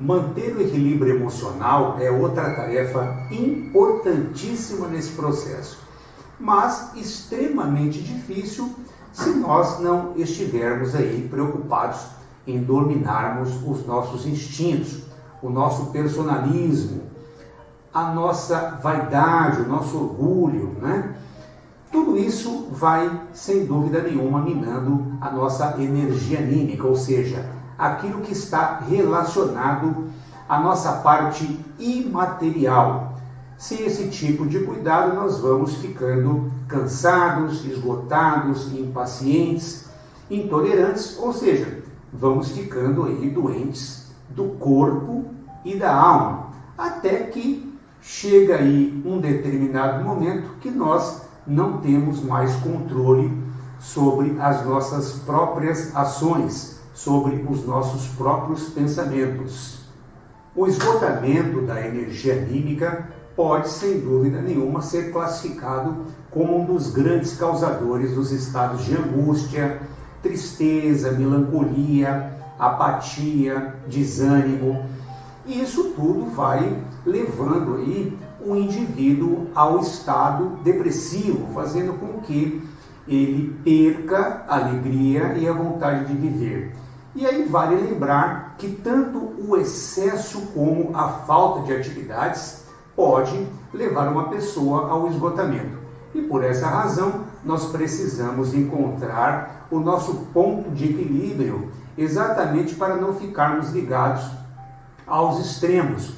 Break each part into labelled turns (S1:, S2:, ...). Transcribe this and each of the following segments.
S1: Manter o equilíbrio emocional é outra tarefa importantíssima nesse processo, mas extremamente difícil se nós não estivermos aí preocupados em dominarmos os nossos instintos, o nosso personalismo, a nossa vaidade, o nosso orgulho, né? Tudo isso vai, sem dúvida nenhuma, minando a nossa energia anímica, ou seja, aquilo que está relacionado à nossa parte imaterial. Sem esse tipo de cuidado, nós vamos ficando cansados, esgotados, impacientes, intolerantes, ou seja, vamos ficando aí doentes do corpo e da alma, até que chega aí um determinado momento que nós não temos mais controle sobre as nossas próprias ações, sobre os nossos próprios pensamentos. O esgotamento da energia anímica pode, sem dúvida nenhuma, ser classificado como um dos grandes causadores dos estados de angústia, tristeza, melancolia, apatia, desânimo. E isso tudo vai levando aí o indivíduo ao estado depressivo, fazendo com que ele perca a alegria e a vontade de viver. E aí vale lembrar que tanto o excesso como a falta de atividades pode levar uma pessoa ao esgotamento. E por essa razão, nós precisamos encontrar o nosso ponto de equilíbrio, exatamente para não ficarmos ligados aos extremos.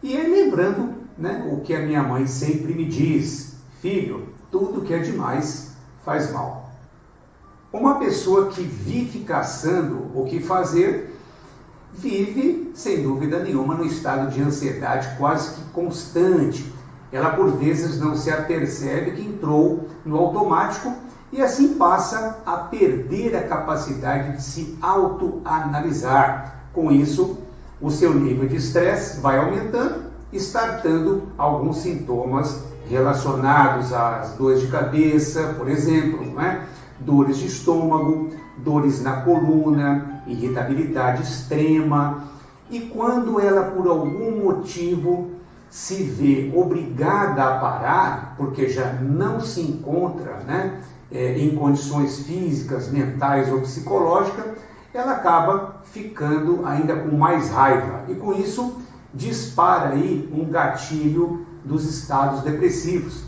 S1: E aí lembrando, né, o que a minha mãe sempre me diz: filho, tudo que é demais faz mal. Uma pessoa que vive caçando o que fazer, vive, sem dúvida nenhuma, no estado de ansiedade quase que constante. Ela, por vezes, não se apercebe que entrou no automático e assim passa a perder a capacidade de se autoanalisar. Com isso, o seu nível de estresse vai aumentando, startando alguns sintomas relacionados às dores de cabeça, por exemplo, não é? Dores de estômago, dores na coluna, irritabilidade extrema. E quando ela, por algum motivo, se vê obrigada a parar, porque já não se encontra, né, em condições físicas, mentais ou psicológicas, ela acaba ficando ainda com mais raiva. E com isso, dispara aí um gatilho dos estados depressivos.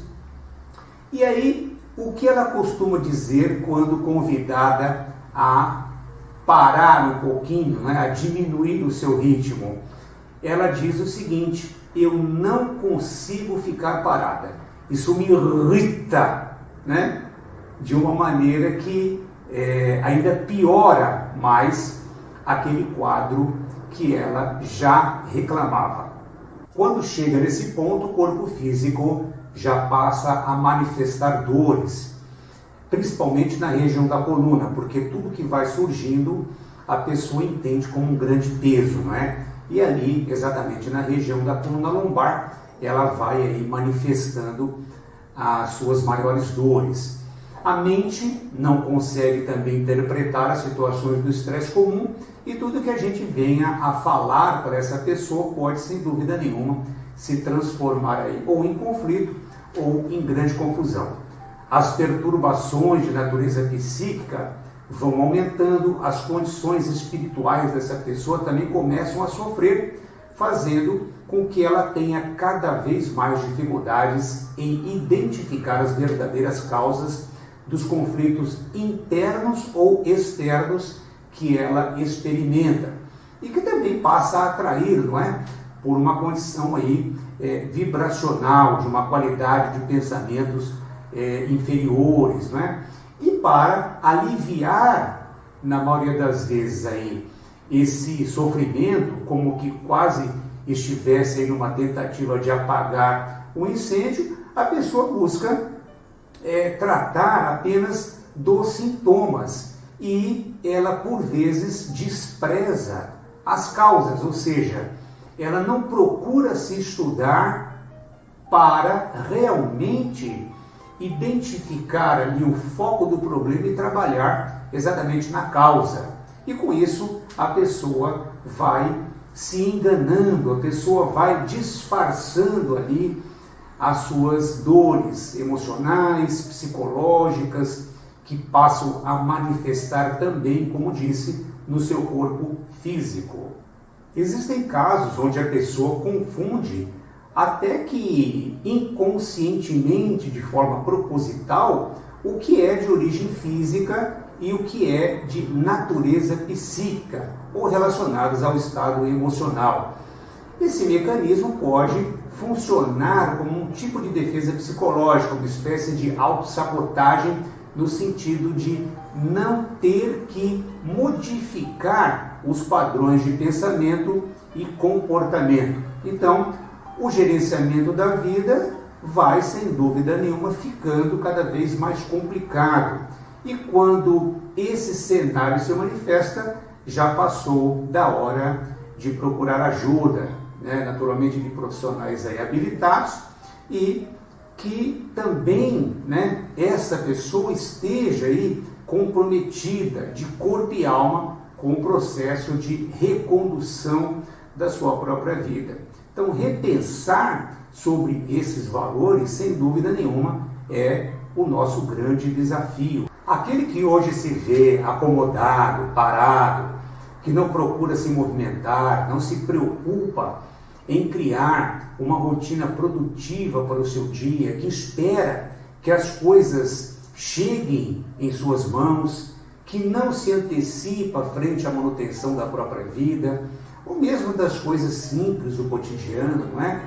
S1: E aí, o que ela costuma dizer quando convidada a parar um pouquinho, né, a diminuir o seu ritmo? Ela diz o seguinte: eu não consigo ficar parada. Isso me irrita, né, de uma maneira que ainda piora mais aquele quadro que ela já reclamava. Quando chega nesse ponto, o corpo físico já passa a manifestar dores, principalmente na região da coluna, porque tudo que vai surgindo a pessoa entende como um grande peso, não é? E ali, exatamente na região da coluna lombar, ela vai aí manifestando as suas maiores dores. A mente não consegue também interpretar as situações do estresse comum e tudo que a gente venha a falar para essa pessoa pode, sem dúvida nenhuma, se transformar aí ou em conflito ou em grande confusão. As perturbações de natureza psíquica vão aumentando, as condições espirituais dessa pessoa também começam a sofrer, fazendo com que ela tenha cada vez mais dificuldades em identificar as verdadeiras causas dos conflitos internos ou externos que ela experimenta e que também passa a atrair, não é? Por uma condição aí vibracional, de uma qualidade de pensamentos inferiores, não é? E para aliviar, na maioria das vezes aí, esse sofrimento, como que quase estivesse aí numa tentativa de apagar o incêndio, a pessoa busca tratar apenas dos sintomas e ela, por vezes, despreza as causas, ou seja, ela não procura se estudar para realmente identificar ali o foco do problema e trabalhar exatamente na causa. E com isso, a pessoa vai se enganando, a pessoa vai disfarçando ali as suas dores emocionais, psicológicas, que passam a manifestar também, como disse, no seu corpo físico. Existem casos onde a pessoa confunde, até que inconscientemente, de forma proposital, o que é de origem física e o que é de natureza psíquica, ou relacionados ao estado emocional. Esse mecanismo pode funcionar como um tipo de defesa psicológica, uma espécie de autossabotagem, no sentido de não ter que modificar os padrões de pensamento e comportamento. Então, o gerenciamento da vida vai, sem dúvida nenhuma, ficando cada vez mais complicado. E quando esse cenário se manifesta, já passou da hora de procurar ajuda, naturalmente de profissionais aí habilitados, e que também essa pessoa esteja aí comprometida de corpo e alma com o processo de recondução da sua própria vida. Então, repensar sobre esses valores, sem dúvida nenhuma, é o nosso grande desafio. Aquele que hoje se vê acomodado, parado, que não procura se movimentar, não se preocupa em criar uma rotina produtiva para o seu dia, que espera que as coisas cheguem em suas mãos, que não se antecipa frente à manutenção da própria vida, ou mesmo das coisas simples do cotidiano, não é?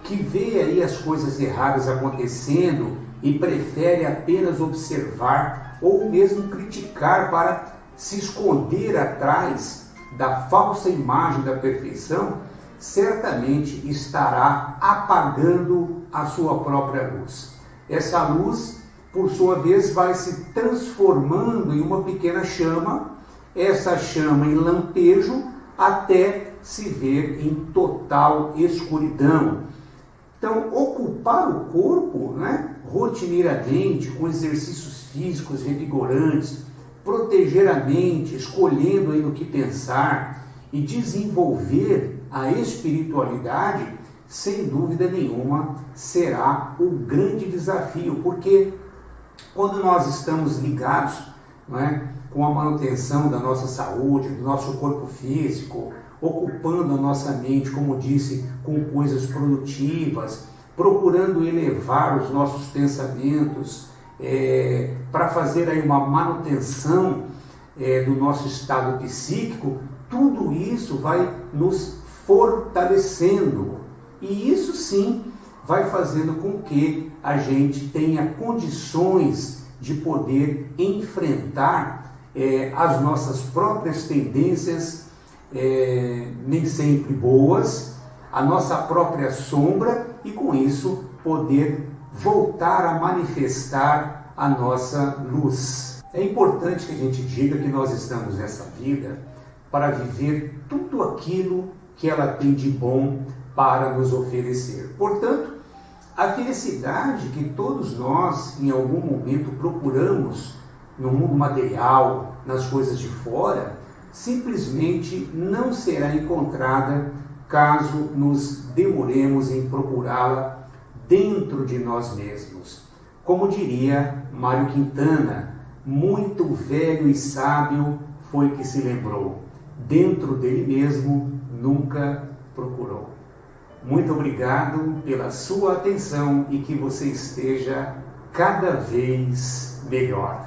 S1: Que vê aí as coisas erradas acontecendo e prefere apenas observar ou mesmo criticar para se esconder atrás da falsa imagem da perfeição, certamente estará apagando a sua própria luz. Essa luz, por sua vez, vai se transformando em uma pequena chama, essa chama em lampejo, até se ver em total escuridão. Então, ocupar o corpo, rotineiramente, com exercícios físicos revigorantes, proteger a mente, escolhendo aí no que pensar e desenvolver a espiritualidade, sem dúvida nenhuma, será o grande desafio, porque quando nós estamos ligados com a manutenção da nossa saúde, do nosso corpo físico, ocupando a nossa mente, como disse, com coisas produtivas, procurando elevar os nossos pensamentos, para fazer aí uma manutenção do nosso estado psíquico, tudo isso vai nos fortalecendo. E isso sim vai fazendo com que a gente tenha condições de poder enfrentar as nossas próprias tendências, nem sempre boas, a nossa própria sombra, e com isso poder voltar a manifestar a nossa luz. É importante que a gente diga que nós estamos nessa vida para viver tudo aquilo que ela tem de bom para nos oferecer. Portanto, a felicidade que todos nós, em algum momento, procuramos no mundo material, nas coisas de fora, simplesmente não será encontrada caso nos demoremos em procurá-la dentro de nós mesmos. Como diria Mário Quintana, muito velho e sábio foi que se lembrou, dentro dele mesmo nunca procurou. Muito obrigado pela sua atenção e que você esteja cada vez melhor.